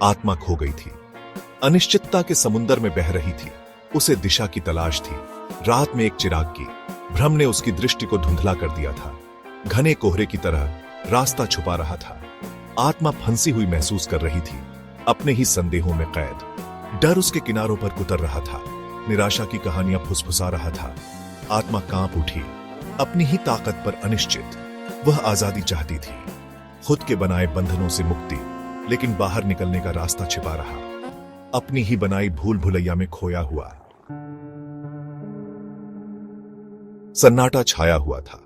आत्मा खो गई थी, अनिश्चितता के समुद्र में बह रही थी। उसे दिशा की तलाश थी। रात में एक चिराग की भ्रम ने उसकी दृष्टि को धुंधला कर दिया था। घने कोहरे की तरह रास्ता छुपा रहा था। आत्मा फंसी हुई महसूस कर रही थी, अपने ही संदेहों में कैद। डर उसके किनारों पर कुतर रहा था, निराशा की कहानियां फुसफुसा रहा था। आत्मा कांप उठी, अपनी ही ताकत पर अनिश्चित। वह आजादी चाहती थी, खुद के बनाए बंधनों से मुक्ति, लेकिन बाहर निकलने का रास्ता छिपा रहा, अपनी ही बनाई भूल भुलैया में खोया हुआ। सन्नाटा छाया हुआ था,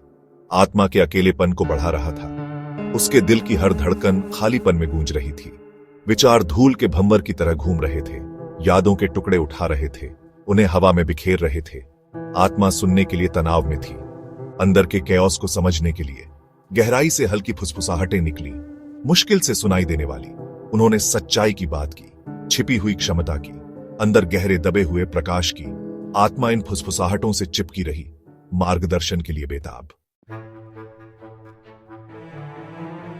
आत्मा के अकेलेपन को बढ़ा रहा था। उसके दिल की हर धड़कन खालीपन में गूंज रही थी। विचार धूल के भंवर की तरह घूम रहे थे, यादों के टुकड़े उठा रहे थे, उन्हें हवा में बिखेर रहे थे। आत्मा सुनने के लिए तनाव में थी, अंदर के कैओस को समझने के लिए। गहराई से हल्की फुसफुसाहटें निकली, मुश्किल से सुनाई देने वाली। उन्होंने सच्चाई की बात की, छिपी हुई क्षमता की, अंदर गहरे दबे हुए प्रकाश की। आत्मा इन फुसफुसाहटों से चिपकी रही, मार्गदर्शन के लिए बेताब।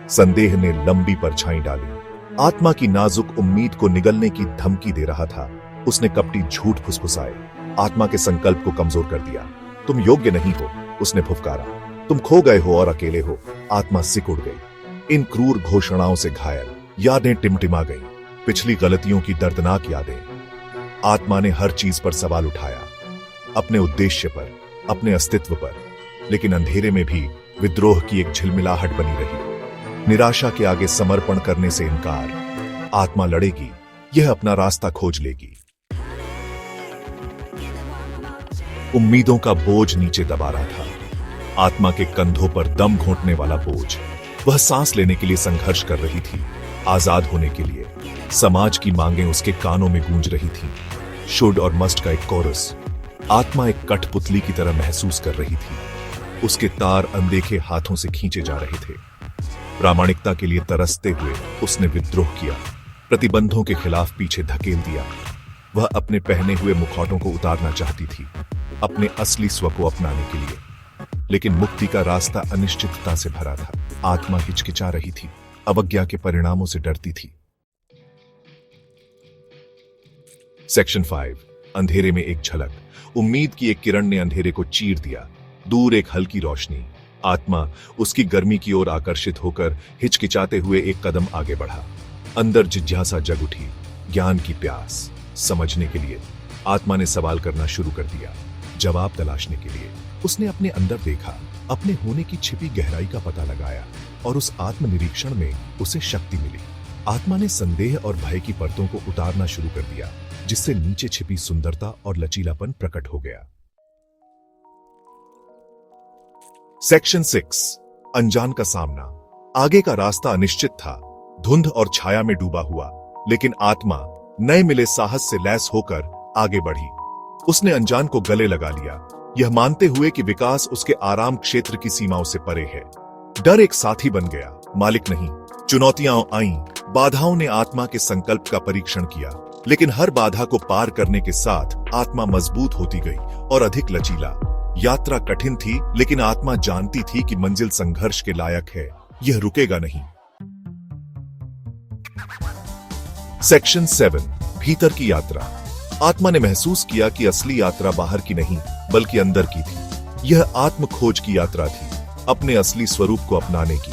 संदेह ने लंबी परछाई डाली, आत्मा की नाजुक उम्मीद को निगलने की धमकी दे रहा था। उसने कपटी झूठ फुसफुसाए, आत्मा के संकल्प को कमजोर कर दिया। तुम योग्य नहीं हो, उसने फुफकारा। तुम खो गए हो और अकेले हो। आत्मा सिक उड़ गई। इन क्रूर घोषणाओं से घायल यादें टिमटिमा गईं, पिछली गलतियों की दर्दनाक यादें। आत्मा ने हर चीज पर सवाल उठाया, अपने उद्देश्य पर, अपने अस्तित्व पर। लेकिन अंधेरे में भी विद्रोह की एक झिलमिलाहट बनी रही। निराशा के आगे समर्पण करने से इनकार। आत्मा लड़ेगी, यह अपना रास्ता खोज लेगी। उम्मीदों का बोझ नीचे दबा रहा था, आत्मा के कंधों पर दम घोंटने वाला बोझ। वह सांस लेने के लिए संघर्ष कर रही थी, आजाद होने के लिए। समाज की मांगें उसके कानों में गूंज रही थी, शुड और मस्ट का एक कोरस। आत्मा एक कठपुतली की तरह महसूस कर रही थी, उसके तार अनदेखे हाथों से खींचे जा रहे थे। प्रामाणिकता के लिए तरसते हुए उसने विद्रोह किया, प्रतिबंधों के खिलाफ पीछे धकेल दिया। वह अपने पहने हुए मुखौटों को उतारना चाहती थी, अपने असली स्व को अपनाने के लिए। लेकिन मुक्ति का रास्ता अनिश्चितता से भरा था। आत्मा हिचकिचा रही थी, अवज्ञा के परिणामों से डरती थी। सेक्शन 5, अंधेरे में एक झलक। उम्मीद की एक किरण ने अंधेरे को चीर दिया। दूर एक हल्की रोशनी। आत्मा उसकी गर्मी की ओर आकर्षित होकर हिचकिचाते हुए एक कदम आगे बढ़ा। अंदर जिज्ञासा जग उठी, ज्ञान की प्यास। समझने के लिए आत्मा ने सवाल करना शुरू कर दिया, जवाब तलाशने के लिए। उसने अपने अंदर देखा, अपने होने की छिपी गहराई का पता लगाया, और उस आत्मनिरीक्षण में उसे शक्ति मिली। आत्मा ने संदेह और भय की परतों को उतारना शुरू कर दिया, जिससे नीचे छिपी सुंदरता और लचीलापन प्रकट हो गया। सेक्शन 6, अनजान का सामना। आगे का रास्ता अनिश्चित था, धुंध और छाया में डूबा हुआ। लेकिन आत्मा नए मिले साहस से लैस होकर आगे बढ़ी। उसने अनजान को गले लगा लिया, यह मानते हुए कि विकास उसके आराम क्षेत्र की सीमाओं से परे है। डर एक साथी बन गया, मालिक नहीं। चुनौतियां आईं, बाधाओं ने आत्मा के संकल्प का परीक्षण किया। लेकिन हर बाधा को पार करने के साथ आत्मा मजबूत होती गई और अधिक लचीला। यात्रा कठिन थी, लेकिन आत्मा जानती थी कि मंजिल संघर्ष के लायक है, यह रुकेगा नहीं। सेक्शन 7, भीतर की यात्रा। आत्मा ने महसूस किया कि असली यात्रा बाहर की नहीं, बल्कि अंदर की थी। यह आत्म खोज की यात्रा थी, अपने असली स्वरूप को अपनाने की।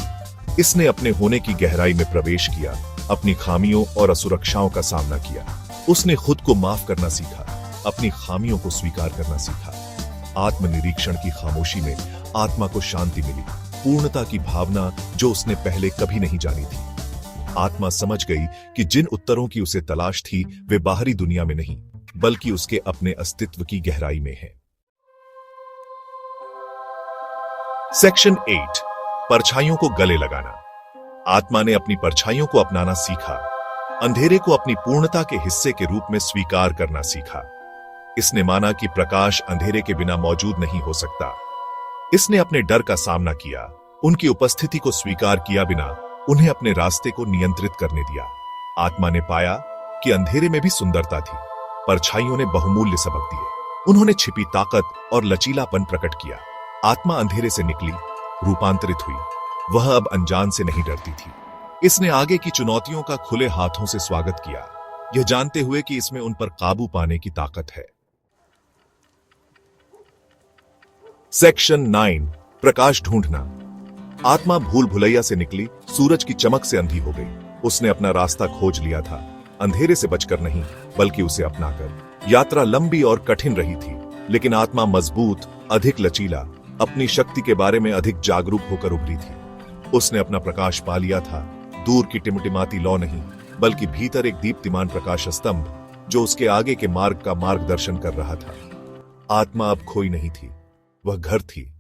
इसने अपने होने की गहराई में प्रवेश किया, अपनी खामियों और असुरक्षाओं का सामना किया। उसने खुद को माफ करना सीखा, अपनी खामियों को स्वीकार करना सीखा। आत्मनिरीक्षण की खामोशी में आत्मा को शांति मिली, पूर्णता की भावना जो उसने पहले कभी नहीं जानी थी। आत्मा समझ गई कि जिन उत्तरों की उसे तलाश थी वे बाहरी दुनिया में नहीं, बल्कि उसके अपने अस्तित्व की गहराई में है। सेक्शन 8, परछाइयों को गले लगाना। आत्मा ने अपनी परछाइयों को अपनाना सीखा, अंधेरे को अपनी पूर्णता के हिस्से के रूप में स्वीकार करना सीखा। इसने माना कि प्रकाश अंधेरे के बिना मौजूद नहीं हो सकता। इसने अपने डर का सामना किया, उनकी उपस्थिति को स्वीकार किया बिना उन्हें अपने रास्ते को नियंत्रित करने दिया। आत्मा ने पाया कि अंधेरे में भी सुंदरता थी। परछाइयों ने बहुमूल्य सबक दिए, उन्होंने छिपी ताकत और लचीलापन प्रकट किया। आत्मा अंधेरे से निकली, रूपांतरित हुई। वह अब अनजान से नहीं डरती थी, इसने आगे की चुनौतियों का खुले हाथों से स्वागत किया, यह जानते हुए कि इसमें उन पर काबू पाने की ताकत है। सेक्शन 9, प्रकाश ढूंढना। आत्मा भूल भुलैया से निकली, सूरज की चमक से अंधी हो गई। उसने अपना रास्ता खोज लिया था, अंधेरे से बचकर नहीं, बल्कि उसे अपनाकर। यात्रा लंबी और कठिन रही थी, लेकिन आत्मा मजबूत, अधिक लचीला, अपनी शक्ति के बारे में अधिक जागरूक होकर उभरी थी। उसने अपना प्रकाश पा लिया था, दूर की टिमटिमाती लौ नहीं, बल्कि भीतर एक दीप्तिमान प्रकाश स्तंभ, जो उसके आगे के मार्ग का मार्गदर्शन कर रहा था। आत्मा अब खोई नहीं थी, वह घर थी,